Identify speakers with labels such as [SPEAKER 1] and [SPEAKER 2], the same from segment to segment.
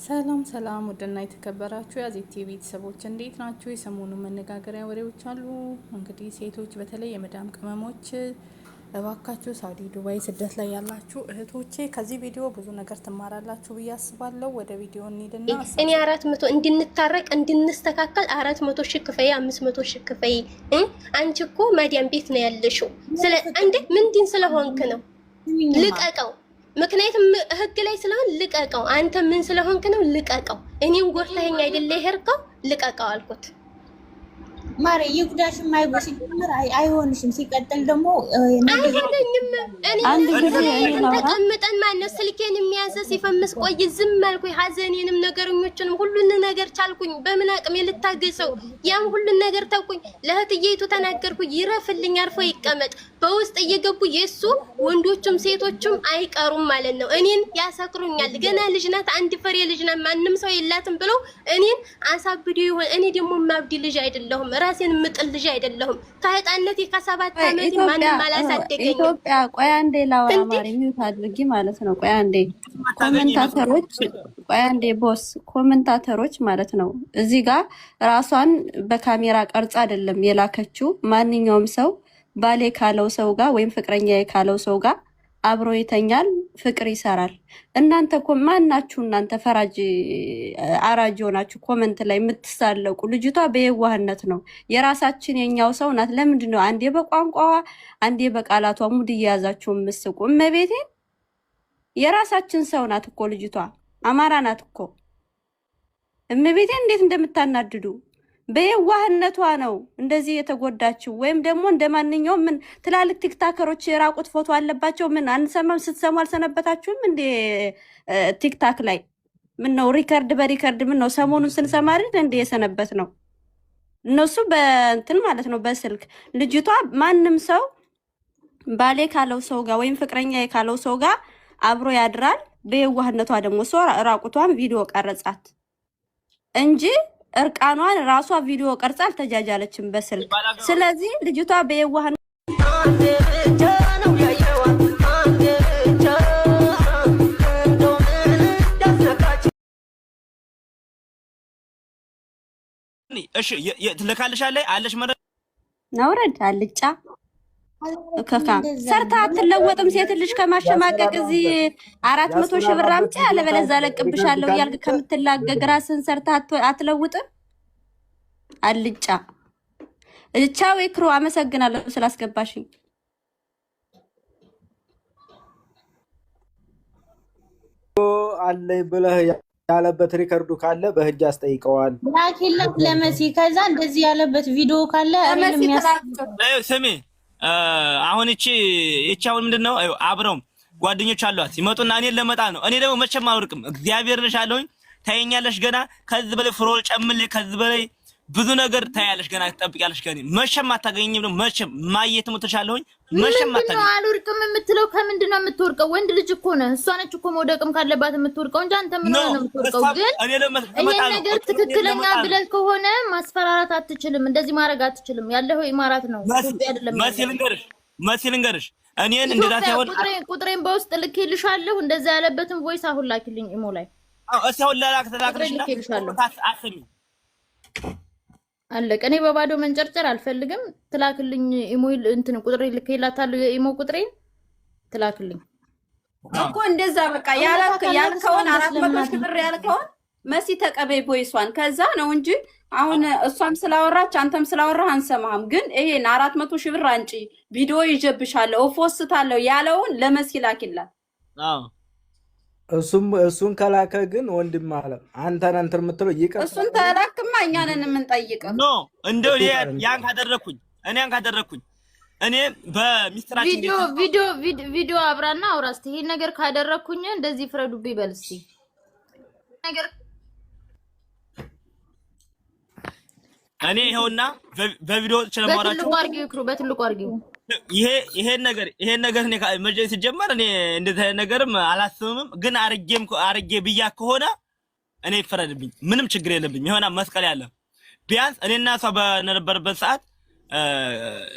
[SPEAKER 1] ሰላም ሰላም ውድና የተከበራችሁ የአዜብ ቲቪ ቤተሰቦች እንዴት ናችሁ? የሰሞኑ መነጋገሪያ ወሬዎች አሉ። እንግዲህ ሴቶች በተለይ የመዳም ቅመሞች እባካችሁ ሳውዲ፣ ዱባይ ስደት ላይ ያላችሁ እህቶቼ ከዚህ ቪዲዮ ብዙ ነገር ትማራላችሁ ብዬ አስባለሁ። ወደ ቪዲዮ እንሂድና
[SPEAKER 2] እኔ 400 እንድንታረቅ እንድንስተካከል 400 ሺህ ክፈይ 500 ሺህ ክፈይ። አንቺ እኮ መዲያም ቤት ነው ያለሽው። ስለ እንዴ ምንድን ስለሆንክ ነው? ልቀቀው። ምክንያቱም ህግ ላይ ስለሆን ልቀቀው። አንተ ምን ስለሆንክ ነው? ልቀቀው። እኔን ጎርተኸኝ አይደለ ይሄርከው? ልቀቀው አልኩት።
[SPEAKER 3] ማሬ ይጉዳሽ ማይጎሽ ጀምር አይሆንሽም። ሲቀጥል ደግሞ
[SPEAKER 2] አይሆነኝም። እኔ ተቀምጠን ማነው ስልኬን የሚያዘ ሲፈምስ ቆይ ዝም አልኩኝ። ሀዘኔንም ነገረኞችንም ሁሉን ነገር ቻልኩኝ። በምን አቅሜ ልታገሰው? ያን ሁሉን ነገር ተውኩኝ። ለእህትዬቱ ተናገርኩኝ። ይረፍልኝ፣ አርፎ ይቀመጥ። በውስጥ እየገቡ የሱ ወንዶቹም ሴቶቹም አይቀሩም ማለት ነው። እኔን ያሰክሩኛል። ገና ልጅ ናት፣ አንድ ፍሬ ልጅ ናት፣ ማንም ሰው የላትም ብለው እኔን አሳብዶ ይሆን። እኔ ደግሞ ማብዲ ልጅ አይደለሁም፣ ራሴን ምጥል ልጅ አይደለሁም። ከህፃነቴ ከ7 ዓመት ማንም አላሳደገኝም።
[SPEAKER 4] ኢትዮጵያ ቆይ አንዴ ላወራ ማርያም ታድርጊ ማለት ነው። ቆይ አንዴ ኮሜንታተሮች፣ ቆይ አንዴ ቦስ ኮሜንታተሮች ማለት ነው። እዚህ ጋር ራሷን በካሜራ ቀርጻ አይደለም የላከችው። ማንኛውም ሰው ባሌ ካለው ሰው ጋር ወይም ፍቅረኛ ካለው ሰው ጋር አብሮ ይተኛል፣ ፍቅር ይሰራል። እናንተ እኮ ማናችሁ? እናንተ ፈራጅ አራጅ ሆናችሁ ኮመንት ላይ የምትሳለቁ። ልጅቷ በየዋህነት ነው። የራሳችን የኛው ሰው ናት። ለምንድን ነው አንዴ በቋንቋዋ አንዴ በቃላቷ ሙድ እየያዛችሁ የምትስቁ? እመቤቴን የራሳችን ሰው ናት እኮ ልጅቷ፣ አማራ ናት እኮ። እመቤቴን እንዴት እንደምታናድዱ! በየዋህነቷ ነው እንደዚህ የተጎዳችው። ወይም ደግሞ እንደማንኛውም ምን ትላልቅ ቲክታከሮች የራቁት ፎቶ አለባቸው። ምን አንሰማም? ስትሰሙ አልሰነበታችሁም እንዴ? ቲክታክ ላይ ምን ነው ሪከርድ በሪከርድ ምን ነው ሰሞኑን ስንሰማ አይደል እንዴ የሰነበት ነው። እነሱ በእንትን ማለት ነው በስልክ። ልጅቷ ማንም ሰው ባሌ ካለው ሰው ጋር ወይም ፍቅረኛ ካለው ሰው ጋር አብሮ ያድራል። በየዋህነቷ ደግሞ ሰው ራቁቷን ቪዲዮ ቀረጻት እንጂ እርቃኗን ራሷ ቪዲዮ ቀርጻ አልተጃጃለችም በስልክ። ስለዚህ ልጅቷ በየዋህነት
[SPEAKER 5] እሺ ትልካለሻለች አለሽ መረ
[SPEAKER 4] ነውረድ አልጫ ከካ ሰርታ አትለወጥም። ሴት ልጅ ከማሸማቀቅ እዚህ 400 ሺህ ብር አምጪ አለበለዚያ ለቅብሻለሁ እያልክ ከምትላገግ ራስን ሰርታ አትለውጥም። አልጫ ቻው ክሩ። አመሰግናለሁ ስላስገባሽኝ።
[SPEAKER 6] አለኝ ብለህ ያለበት ሪከርዱ ካለ በህጅ አስጠይቀዋል።
[SPEAKER 3] ላኪላት ለመሲ። ከዛ እንደዚህ ያለበት ቪዲዮ ካለ
[SPEAKER 5] ስሚ አሁን እቺ አሁን ምንድነው አብረው ጓደኞች አሏት ይመጡና እኔን ለመጣ ነው። እኔ ደግሞ መቼም አልወርቅም። እግዚአብሔር ነሻለሁኝ ታየኛለሽ። ገና ከዚህ በላይ ፍሮል ጨምልኝ፣ ከዚህ በላይ ብዙ ነገር ታያለሽ። ገና ትጠብቂያለሽ። ከኔ መቼም አታገኝም ነው። መቼም ማየት ሙተሻለሁኝ። መቼም አታገኝም።
[SPEAKER 7] አልወርቅም የምትለው ከምንድነው የምትወርቀው? ወንድ ልጅ እኮ ነው። እሷ ነች እኮ መውደቅም ካለባት የምትወርቀው እንጂ አንተ ምን ነው የምትወርቀው? ግን ይሄ ነገር ትክክለኛ ብለህ ከሆነ ማስፈራራት አትችልም። እንደዚህ ማድረግ አትችልም። ያለው ኢማራት ነው፣ ኢትዮጵያ አይደለም።
[SPEAKER 5] መሲ ልንገርሽ እኔን እንደዛ ታይሆን
[SPEAKER 7] ቁጥሬን በውስጥ ልኬልሻለሁ። እንደዛ ያለበትን ቮይስ አሁን ላኪልኝ ኢሞ ላይ።
[SPEAKER 5] እሺ አሁን ላክልሽና አስሚ
[SPEAKER 7] አለቀ። እኔ በባዶ መንጨርጨር አልፈልግም። ትላክልኝ ኢሞ እንትን ቁጥሬ ልኬላታለሁ። የኢሞ ቁጥሬን ትላክልኝ
[SPEAKER 4] እኮ እንደዛ በቃ ያልከውን 400 ሺህ ብር ያልከውን መሲ ተቀበይ ቮይሷን። ከዛ ነው እንጂ አሁን እሷም ስላወራች አንተም ስላወራህ አንሰማህም። ግን ይሄን 400 ሺህ ብር አንጪ ቪዲዮ ይጀብሻለሁ እፎስታለሁ ያለውን ለመሲ ላኪላት።
[SPEAKER 5] አዎ
[SPEAKER 6] እሱን ከላከ ግን ወንድም አለ አንተን አንተ የምትለው ይቀር።
[SPEAKER 4] እሱን ተላክማ እኛ ነን የምንጠይቀው።
[SPEAKER 5] ኖ እንደው ያን ካደረኩኝ እኔ በሚስጥራችን
[SPEAKER 7] ቪዲዮ አብራና አውራስቲ ይሄን ነገር ካደረኩኝ እንደዚህ ፍረዱብኝ በል እስቲ ነገር
[SPEAKER 5] እኔ ይሄውና በቪዲዮ ስለማወራችሁ
[SPEAKER 7] በትልቁ አርጊው
[SPEAKER 5] ይሄን ነገር እኔ መጀመሪያ ሲጀመር እኔ እንደዚህ ነገርም አላስብም። ግን አርጌ ብያ ከሆነ እኔ ይፈረድብኝ፣ ምንም ችግር የለብኝ። ይሆና መስቀል ያለ ቢያንስ እኔና እሷ በነበረበት ሰዓት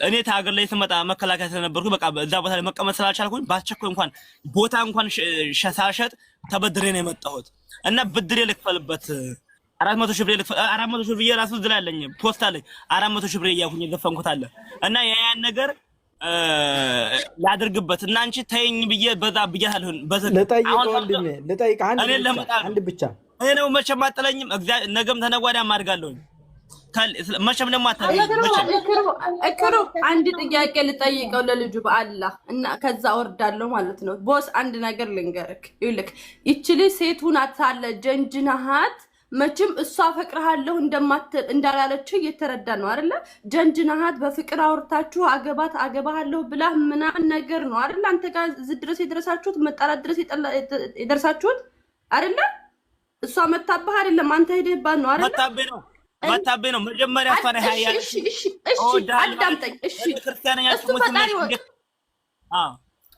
[SPEAKER 5] እኔ ታገር ላይ ስመጣ መከላከያ ስለነበርኩ በቃ እዛ ቦታ ላይ መቀመጥ ስላልቻልኩኝ ባስቸኮይ እንኳን ቦታ እንኳን ሸሳሸጥ ተበድሬ ነው የመጣሁት እና ብድሬ ልክፈልበት 400 ሺህ ብር ልክፈል 400 ሺህ ብር የራሱ ዝላለኝ ፖስት አለኝ 400 ሺህ ብር እያልኩኝ የዘፈንኩት አለ እና ያን ነገር ላድርግበት እና አንቺ ተይኝ ብዬ በዛ ብያለሁ።
[SPEAKER 6] ልጠይቅ ወንድሜ ልጠይቅ አንድ ብቻ
[SPEAKER 5] እኔ ነው መቼም አጥለኝም ነገም ተነጓዳም አድርጋለሁኝ መቼም ደግሞ አታለኝ
[SPEAKER 4] እክሩ አንድ ጥያቄ ልጠይቀው ለልጁ በአላህ እና ከዛ ወርዳለሁ ማለት ነው። ቦስ አንድ ነገር ልንገርክ ይልክ ይችል ሴቱን አታለ ጀንጅናሃት መቼም እሷ ፈቅርሃለሁ እንዳላለችው እየተረዳ ነው አይደለ? ጀንጅናሃት በፍቅር አውርታችሁ አገባሃለሁ ብላ ምናምን ነገር ነው አይደለ? አንተ ጋር ድረስ የደረሳችሁት መጣላት ድረስ የደረሳችሁት አይደለ? እሷ መታበህ አይደለም አንተ ሄደህባት ነው አይደለ?
[SPEAKER 5] መታበህ ነው መጀመሪያ አፋና ሃያ
[SPEAKER 4] እሺ አዳምጠኝ እሺ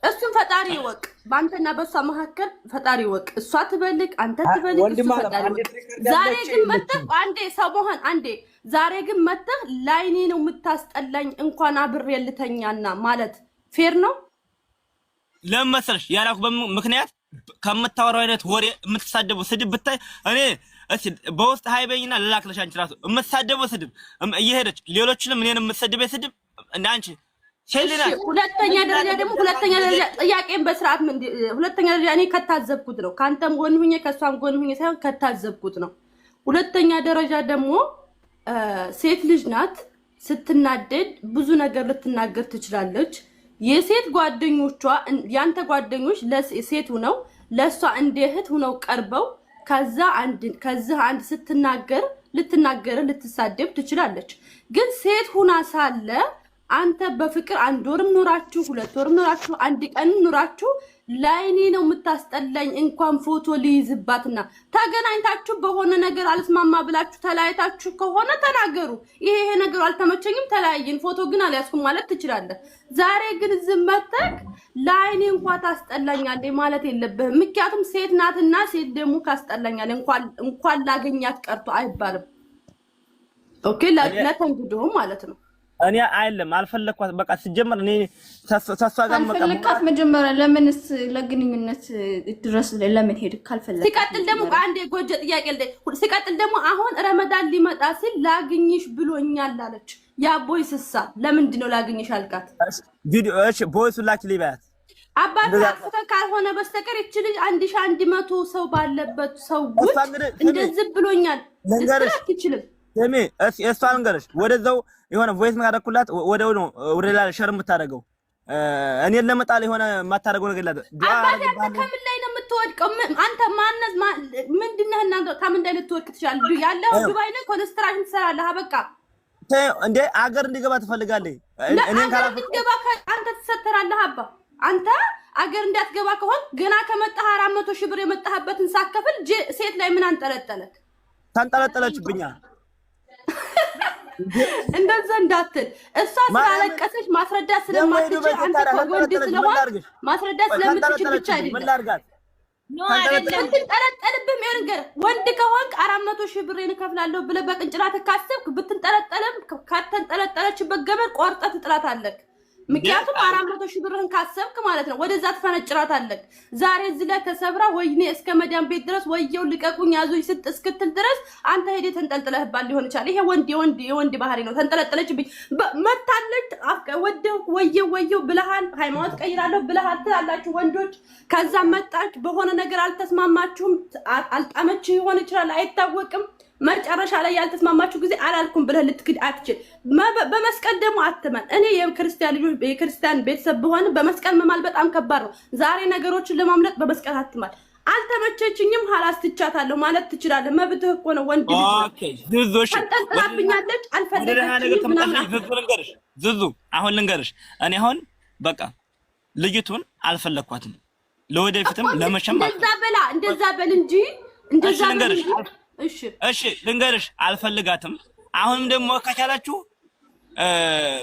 [SPEAKER 4] እሱን ፈጣሪ ይወቅ ባንተና በሷ መካከል ፈጣሪ ይወቅ እሷ ትበልቅ አንተ ትበልቅ እሱ ፈጣሪ ይወቅ ዛሬ ግን መተህ አንዴ ሰሞህን አንዴ ዛሬ ግን መተህ ላይኔ ነው የምታስጠላኝ እንኳን አብሬ ልተኛና ማለት ፌር ነው
[SPEAKER 5] ለምን መሰለሽ ያላኩ ምክንያት ከምታወራው አይነት ወሬ የምትሳደቡ ስድብ ብታይ እኔ እሺ በውስጥ ሃይበኝና ለላክለሽ አንቺ ራሱ የምትሳደበው ስድብ እየሄደች ሌሎችንም እኔን የምትሰድበ ስድብ እንዳንቺ
[SPEAKER 4] ሁለተኛ ደረጃ ደግሞ ሁለተኛ ደረጃ ጥያቄን በስርዓት ሁለተኛ ደረጃ እኔ ከታዘብኩት ነው ካንተም ጎን ሁኜ ከሷም ጎን ሁኜ ሳይሆን ከታዘብኩት ነው። ሁለተኛ ደረጃ ደግሞ ሴት ልጅ ናት ስትናደድ ብዙ ነገር ልትናገር ትችላለች። የሴት ጓደኞቿ ያንተ ጓደኞች ለሴቱ ነው ለሷ እንደ እህት ሆነው ቀርበው ከዛ አንድ ስትናገር ልትሳደብ ትችላለች። ግን ሴት ሁና ሳለ አንተ በፍቅር አንድ ወርም ኑራችሁ ሁለት ወርም ኑራችሁ አንድ ቀን ኑራችሁ ላይኔ ነው የምታስጠላኝ እንኳን ፎቶ ሊይዝባትና ተገናኝታችሁ በሆነ ነገር አልስማማ ብላችሁ ተላይታችሁ ከሆነ ተናገሩ። ይሄ ነገር አልተመቸኝም ተላይን ፎቶ ግን አልያዝኩም ማለት ትችላለህ። ዛሬ ግን ዝመተክ ላይኔ እንኳን ታስጠላኛለህ ማለት የለብህም። ምክንያቱም ሴት ናትና ሴት ደግሞ ካስጠላኛል እንኳን ላገኛት ቀርቶ አይባልም። ኦኬ ለተንግዶ ማለት ነው።
[SPEAKER 5] እኔ አይደለም አልፈለኳት በቃ ሲጀመር እኔ ተስፋ ጋር
[SPEAKER 1] ካልፈለካት መጀመሪያ ለምንስ ለግንኙነት ድረስ ለምን ሄድ ካልፈለካ
[SPEAKER 4] ሲቀጥል ደግሞ አንዴ ጎጀ ጥያቄ ሲቀጥል ደግሞ አሁን ረመዳን ሊመጣ ሲል ላግኝሽ ብሎኛል አለች። ያ ቦይስሳ ለምንድን ነው ላግኝሽ አልካት?
[SPEAKER 5] ቪዲዮ እሺ ቦይሱ ላኪ ሊባያት
[SPEAKER 4] አባት አፍተ ካልሆነ በስተቀር እቺ ልጅ 1100 ሰው ባለበት ሰው ጉድ እንደዚህ ብሎኛል እስራት ይችላል
[SPEAKER 5] ደሜ እሷ አንገረሽ ወደዛው የሆነ ቮይስ ማዳኩላት ወደው ነው ወደላ ሸር የምታደርገው እኔን ለመጣል የሆነ ማታደርገው ነገር ይላል።
[SPEAKER 4] አባቴ ከምን ላይ ነው የምትወድቀው? አንተ ማነስ ምንድነህ? እናንተ ከምን ላይ ልትወድቅ ትችላለህ? ያለው ዱባይ ነው ኮንስትራክሽን ትሰራለህ። በቃ
[SPEAKER 5] እንዴ አገር እንዲገባ ትፈልጋለህ?
[SPEAKER 4] እኔን ካላፈገባ አንተ ትሰተራለህ። አባ አንተ አገር እንዳትገባ ከሆነ ገና ከመጣህ 400 ሺህ ብር የመጣህበትን ሳከፍል ሴት ላይ ምን አንጠለጠለክ?
[SPEAKER 5] ታንጠለጠለችብኛ
[SPEAKER 4] እንደዛ እንዳትል እሷ ስላለቀሰች ማስረዳት ስለማትችል አንተ ከወንድ ስለሆነ ማስረዳት ስለምትችል ብቻ አይደለም ነው አይደለም ትንጠለጠልብም ይንገር ወንድ ከሆንክ 400 ሺህ ብር እከፍላለሁ ብለህ በቅንጭላት ካሰብክ ብትንጠለጠልም ከተንጠለጠለችበት ገመድ ቆርጠህ ትጥላታለህ። ምክንያቱም 400 ሺህ ብርን ካሰብክ ማለት ነው ወደዛ ትፈነጭራታለህ። ዛሬ እዚህ ላይ ተሰብራ ወይኔ እስከ መዳም ቤት ድረስ ወየው ልቀቁኝ ያዙኝ እስክትል ድረስ አንተ ሄደህ ተንጠልጥለህባል ሊሆን ይችላል። ይሄ ወንድ ባህሪ ነው። ተንጠለጠለችብኝ መታለች ወደው ወየው ብለሃል ሃይማኖት ቀይራለሁ ብለሃል ትላላችሁ ወንዶች። ከዛ መጣች በሆነ ነገር አልተስማማችሁም አልጣመች ይሆን ይችላል አይታወቅም። መጨረሻ ላይ ያልተስማማችሁ ጊዜ አላልኩም ብለህ ልትክድ አትችል። በመስቀል ደግሞ አትመን። እኔ የክርስቲያን ቤተሰብ ብሆን በመስቀል መማል በጣም ከባድ ነው። ዛሬ ነገሮችን ለማምለጥ በመስቀል አትማል። አልተመቸችኝም ሐላስ ትቻታለሁ ማለት ትችላለህ። መብትህ እኮ ነው። ወንድ ልጅ
[SPEAKER 5] ኦኬ ዝዙሽ
[SPEAKER 4] ተንጠልጥላብኛለች አልፈለገችም
[SPEAKER 5] ዝዙ አሁን ልንገርሽ እኔ አሁን በቃ ልጅቱን አልፈለኳትም ለወደፊትም ለመሸም
[SPEAKER 4] እንደዛ በል እንጂ እንደዛ በል እንጂ
[SPEAKER 5] እሺ ልንገርሽ አልፈልጋትም። አሁንም ደግሞ ከቻላችሁ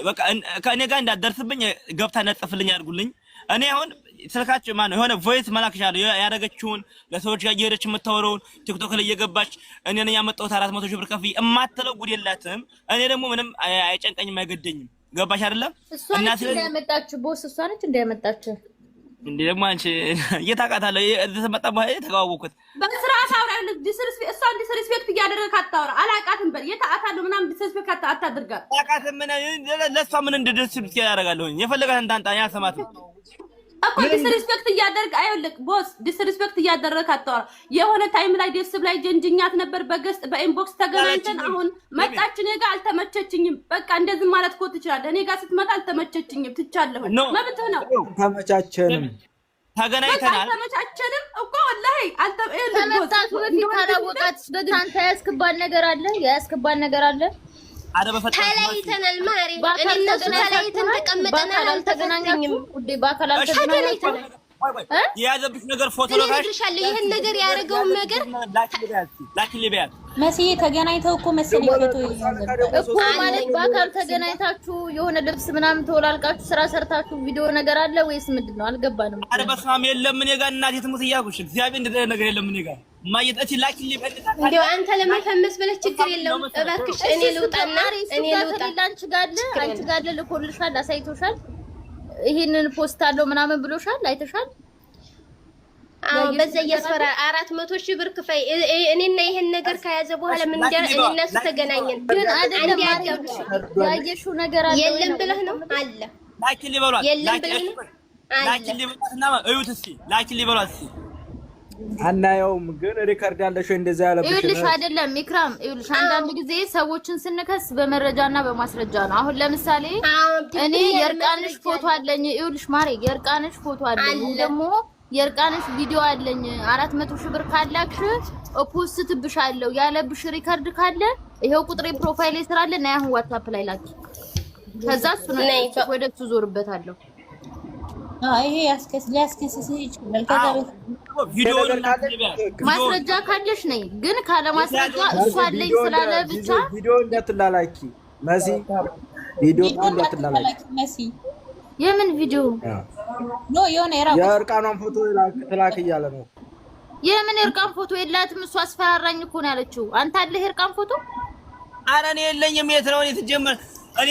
[SPEAKER 5] በቃ ከኔ ጋር እንዳደርስብኝ ገብታ ነጥፍልኝ አድርጉልኝ። እኔ አሁን ስልካችሁ ማን ነው የሆነ ቮይስ መላክሻለሁ ያደረገችውን ለሰዎች ጋር እየሄደች የምታወራውን ቲክቶክ ላይ እየገባች እኔ ነኝ ያመጣሁት 400 ሺህ ብር ከፍዬ እማትለው ጉድ የላትም። እኔ ደግሞ ምንም አይጨንቀኝም አይገደኝም። ገባሽ አይደለም?
[SPEAKER 7] እና ስለዚህ ያመጣችሁ ቦስ እሷ ነች እንዳያመጣችሁ
[SPEAKER 5] እንዴ ደግሞ አንቺ እየታውቃታለሁ ተመጣ ማለት ተጋወቁት
[SPEAKER 8] በስርዓት አውራ እሷን ዲስሪስፔክት እያደረግህ አታውራ። አላውቃትም በል የታውቃታለሁ ምናምን ዲስሪስፔክት አታድርጋት።
[SPEAKER 5] አላውቃትም ምን ለእሷ ምን እንደ ዲስሪስፔክት ያደርጋለሁኝ የፈለጋትን ታንጣ ያሰማት
[SPEAKER 8] እኮ ዲስሪስፔክት እያደረግህ አይወልቅ ቦስ ዲስሪስፔክት እያደረግህ አታውራ። የሆነ ታይም ላይ ደስብ ላይ ጀንጅኛት ነበር በገስት በኢንቦክስ ተገናኝተን አሁን መጣች እኔ ጋር አልተመቸችኝም። በቃ እንደዚህ ማለት እኮ ትችላለህ። እኔ ጋር ስትመጣ አልተመቸችኝም ትቻለሁ መብትህ ነው።
[SPEAKER 6] ተመቻቸንም
[SPEAKER 5] ተገናኝተናል
[SPEAKER 8] ተመቻቸንም እኮ ወላሂ
[SPEAKER 7] ከመጣቱ በፊት ካላወቃት በግን አንተ ያስከባል ነገር አለ ያስከባል ነገር አለ
[SPEAKER 2] ተለያይተናል ማሪ እኔ እነሱ ተለያይተን ተቀምጠናል አልተገናኘንም
[SPEAKER 7] ውዴ በአካል አልተገናኘንም
[SPEAKER 5] የያዘብሽ ነገር ፎቶ ነው
[SPEAKER 2] ታሽልሻለሁ ይሄን ነገር ያደረገው ነገር
[SPEAKER 5] ላኪሊቢያት
[SPEAKER 3] መስዬ ተገናኝተው እኮ መሰለኝ ፎቶ
[SPEAKER 7] እኮ ማለት በአካል ተገናኝታችሁ የሆነ ልብስ ምናምን ተወላልቃችሁ ስራ ሰርታችሁ ቪዲዮ ነገር አለ ወይስ ምንድነው አልገባንም
[SPEAKER 5] አረ በስማም የለም እኔ ጋር እናቴ ትሙት እያልኩሽ እግዚአብሔር እንደዚህ ነገር የለም እኔ ጋር ማየት ላኪሊቢያት
[SPEAKER 2] እንደው አንተ ለመፈመስ ብለህ ችግር የለውም እባክሽ እኔ ልውጣና እኔ ልውጣ
[SPEAKER 7] አንቺ ጋር ልኮልሻል አሳይቶሻል ይሄንን ፖስት አለው ምናምን ብሎሻል አይተሻል
[SPEAKER 2] አዎ በዛ ያስፈራ 400,000 ብር ክፈይ እኔና ይሄን ነገር ከያዘ በኋላ ምን እንደረ እኔና እሱ ተገናኘን
[SPEAKER 7] ግን አይደለም ያየሽው ነገር አለ
[SPEAKER 2] የለም ብለህ ነው አለ
[SPEAKER 5] ላኪሊ በሏት
[SPEAKER 2] የለም ብለህ ነው
[SPEAKER 5] ላኪሊ በሏትና እዩት እስኪ ላኪሊ በሏት እስኪ
[SPEAKER 6] አናየውም ግን ሪከርድ ያለሽ እንደዛ ያለብሽ
[SPEAKER 7] ይኸውልሽ አይደለም ኢክራም ይኸውልሽ አንዳንድ ጊዜ ሰዎችን ስንከስ በመረጃና በማስረጃ ነው አሁን ለምሳሌ እኔ የርቃንሽ ፎቶ አለኝ ይኸውልሽ ማሬ የርቃንሽ ፎቶ አለኝ ደግሞ የርቃንሽ ቪዲዮ አለኝ 400,000 ብር ካላክሽ ፖስት ትብሻለሁ ያለብሽ ሪከርድ ካለ ይሄው ቁጥሬ ፕሮፋይል ስራለ እና አሁን ዋትስአፕ ላይ ላኪ ከዛ እሱ ነው ወደሱ ዞርበታለሁ
[SPEAKER 3] ይሄ ሊያስከስስ ይችላል ከዛ
[SPEAKER 5] ቪዲዮ
[SPEAKER 7] ማስረጃ ካለሽ ነይ ግን ካለ ማስረጃ እሱ አለኝ ስላለ ብቻ
[SPEAKER 6] ቪዲዮ እንዳትላላኪ መሲ ቪዲዮ እንዳትላላኪ
[SPEAKER 3] መሲ
[SPEAKER 7] የምን ቪዲዮ
[SPEAKER 3] ኖ የሆነ
[SPEAKER 6] የእርቃኗን ፎቶ ትላክ እያለ ነው
[SPEAKER 7] የምን እርቃን ፎቶ የላትም እሱ አስፈራራኝ እኮ ነው ያለችው አንተ አለህ እርቃን ፎቶ
[SPEAKER 5] ኧረ እኔ የለኝም የት ነው እኔ ትጀምር እኔ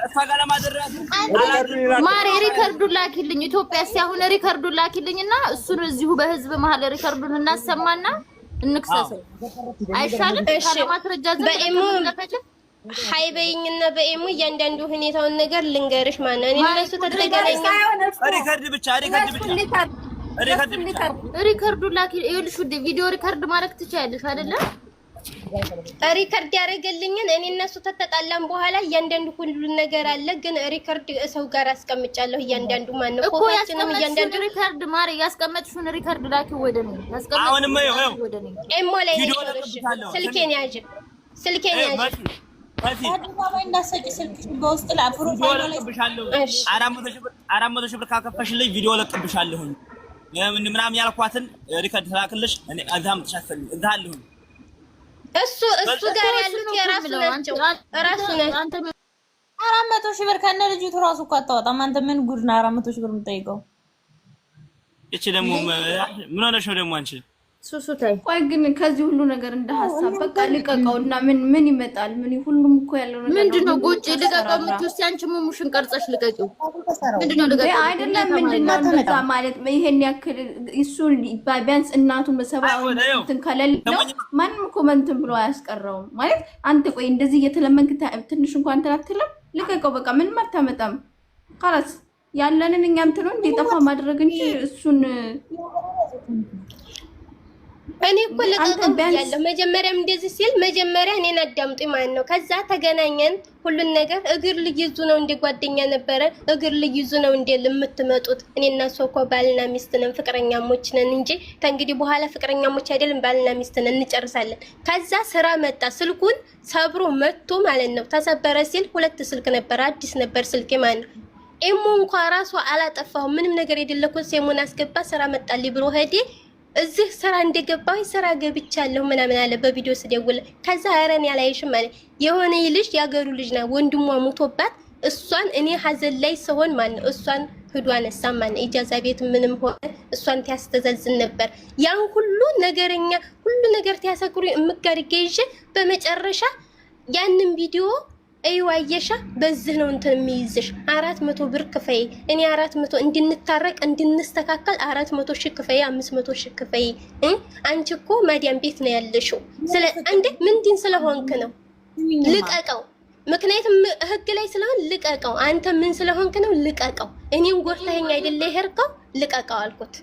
[SPEAKER 5] እሷ ጋር ለማድረግ
[SPEAKER 7] ማሪ ሪከርዱን ላኪልኝ ኢትዮጵያ ሲያሁን ሪከርዱን ላኪልኝና እሱን እዚሁ በህዝብ መሀል ሪከርዱን እናሰማና እንክሰሰው አይሻልም ካለ ማስረጃ
[SPEAKER 2] በኢሞ ሃይበይኝና በኢሞ እያንዳንዱ ሁኔታውን ነገር ልንገርሽ ማነው እኔ እነሱ ተገናኘን
[SPEAKER 5] ሪከርድ ብቻ
[SPEAKER 7] ሪከርዱን ላኪ ይኸውልሽ ውዴ ቪዲዮ ሪከርድ ማድረግ ትችያለሽ አይደለ
[SPEAKER 2] ሪከርድ ያደረገልኝን እኔ እነሱ ተጣላን በኋላ እያንዳንዱ ሁሉ ነገር አለ ግን ሪከርድ ሰው ጋር አስቀምጫለሁ እያንዳንዱ ማን ነው ፎቶችንም እያንዳንዱ
[SPEAKER 7] ሪከርድ ማሪ ያስቀመጥሽውን ሪከርድ ላኪው ወደኔ ያስቀመጥሽውን
[SPEAKER 5] አሁንም
[SPEAKER 7] ወደኔ
[SPEAKER 2] ኤሞ ላይ ስልኬን ያዥ
[SPEAKER 3] አድማባይ እንዳሰጪ ስልክሽ በውስጥ ላይ ፕሮፋይል ላይ
[SPEAKER 5] 400,000 ብር ካከፈሽልኝ ቪዲዮ ለቅብሻለሁ ምናምን ያልኳትን ሪከርድ ተላክልሽ እኔ አዛም ተሻፈል እዛለሁ
[SPEAKER 2] እሱ ጋር ያሉት የራሱ ናቸው ራሱ ነው
[SPEAKER 3] 400,000 ብር ከነ ልጅቱ ራሱ እኮ አታወጣም አንተ ምን ጉድ ነው 400,000 ብር የምጠይቀው
[SPEAKER 5] እቺ ደግሞ ምን ሆነሽ ነው ደግሞ አንቺ
[SPEAKER 7] ሱሱታይ
[SPEAKER 1] ቆይ ግን ከዚህ ሁሉ ነገር እንደ ሐሳብ በቃ ልቀቀውና ምን ይመጣል ምን ሁሉም እኮ ያለው ነገር
[SPEAKER 7] ምንድነው ጎጭ ልቀቀው የምትወስጂ አንቺ ሙሙሽን ቀርጸሽ ልቀቂው ምንድነው ልቀቀው
[SPEAKER 1] አይደለም ምንድነው እንደዛ ማለት ይሄን ያክል እሱን ቢያንስ እናቱን በሰባው እንትን ከሌለው ማንም ኮመንት ብሎ አያስቀረውም ማለት አንተ ቆይ እንደዚህ እየተለመንክ ትንሽ እንኳን ተላክተለም ልቀቀው በቃ ምንም አታመጣም خلاص ያለንን እኛ እንትኑ እንዲጠፋ ማድረግ እንጂ እሱን
[SPEAKER 2] እኔ እኮ ለቀቀው ያለው መጀመሪያም እንደዚህ ሲል መጀመሪያ እኔን አዳምጡኝ ማለት ነው ከዛ ተገናኘን ሁሉን ነገር እግር ልይዙ ነው እንደ ጓደኛ ነበረ እግር ልይዙ ነው እንደ ለምትመጡት እኔና እሱ እኮ ባልና ሚስት ነን ፍቅረኛሞች ነን እንጂ ከእንግዲህ በኋላ ፍቅረኛሞች አይደለም ባልና ሚስት ነን እንጨርሳለን ከዛ ስራ መጣ ስልኩን ሰብሮ መጥቶ ማለት ነው ተሰበረ ሲል ሁለት ስልክ ነበር አዲስ ነበር ስልኬ ማለት ነው ኤሞ እንኳን ራሱ አላጠፋው ምንም ነገር የደለኩት ሴሞን አስገባ ስራ መጣልኝ ብሎ ሄደ እዚህ ስራ እንደገባው ስራ ገብቻለሁ ምናምን አለ በቪዲዮ ስደውል ከዛ አረን ያላይሽም ማለት የሆነ ልጅ ያገሩ ልጅ ነው ወንድሟ ሞቶባት እሷን እኔ ሀዘን ላይ ሰሆን ማለት እሷን ህዷን አሳማን ኢጃዛ ቤት ምንም ሆነ እሷን ያስተዛዝን ነበር ያን ሁሉ ነገርኛ ሁሉ ነገር ያሰክሩ እምጋር ገይዤ በመጨረሻ ያንን ቪዲዮ አይዋ አየሻ በዚህ ነው እንትን የሚይዝሽ 400 ብር ክፈይ እኔ 400 እንድንታረቅ እንድንስተካከል 400 ሺህ ክፈይ 500 ሺህ ክፈይ አንቺ እኮ ማዲያም ቤት ነው ያለሽው ስለ እንዴ ምንድን ስለሆንክ ነው ልቀቀው ምክንያቱም ህግ ላይ ስለሆነ ልቀቀው አንተ ምን ስለሆንክ ነው ልቀቀው እኔን ጎርታኛ አይደለ ይሄርከው ልቀቀው አልኩት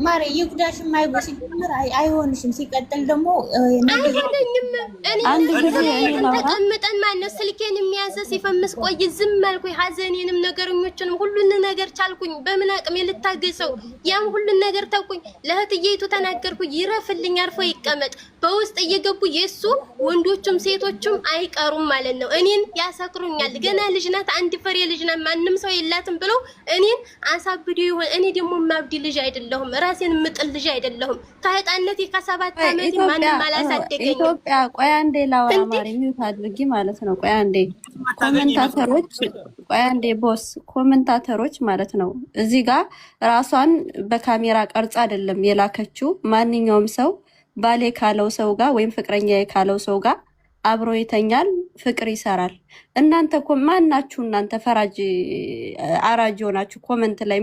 [SPEAKER 3] ማሬ ይጉዳሽ ማይጎሽ ጀምር አይሆንሽም ሲቀጥል ደግሞ
[SPEAKER 2] አይሆነኝም እኔ ተቀምጠን ማነው ስልኬን የሚያዘ ሲፈምስ ቆይ ዝም አልኩኝ ሀዘኔንም ነገርኞችንም ሁሉን ነገር ቻልኩኝ በምን አቅሜ ልታገሰው ያም ሁሉን ነገር ተውኩኝ ለህትዬቱ ተናገርኩኝ ይረፍልኝ አርፎ ይቀመጥ በውስጥ እየገቡ የሱ ወንዶቹም ሴቶቹም አይቀሩም ማለት ነው እኔን ያሰክሩኛል ገና ልጅ ናት አንድ ፍሬ ልጅ ናት ማንንም ሰው የላትም ብለው እኔን አሳብዶ ይሆን እኔ ደግሞ ማብዲ ልጅ አይደለሁም ራሴን ምጥል ልጅ አይደለሁም ታህጣነቴ ከ7 አመት ማንንም አላሳደገኝም
[SPEAKER 4] ኢትዮጵያ ቆይ አንዴ ላውራ ማሪ ሚውት አድርጊ ማለት ነው ቆይ አንዴ ቦስ ኮሜንታተሮች ማለት ነው እዚህ ጋር ራሷን በካሜራ ቀርጻ አይደለም የላከችው ማንኛውም ሰው ባሌ ካለው ሰው ጋር ወይም ፍቅረኛዬ ካለው ሰው ጋር አብሮ ይተኛል ፍቅር ይሰራል እናንተ ማናችሁ እናንተ ፈራጅ አራጅ ሆናችሁ ኮሜንት ላይ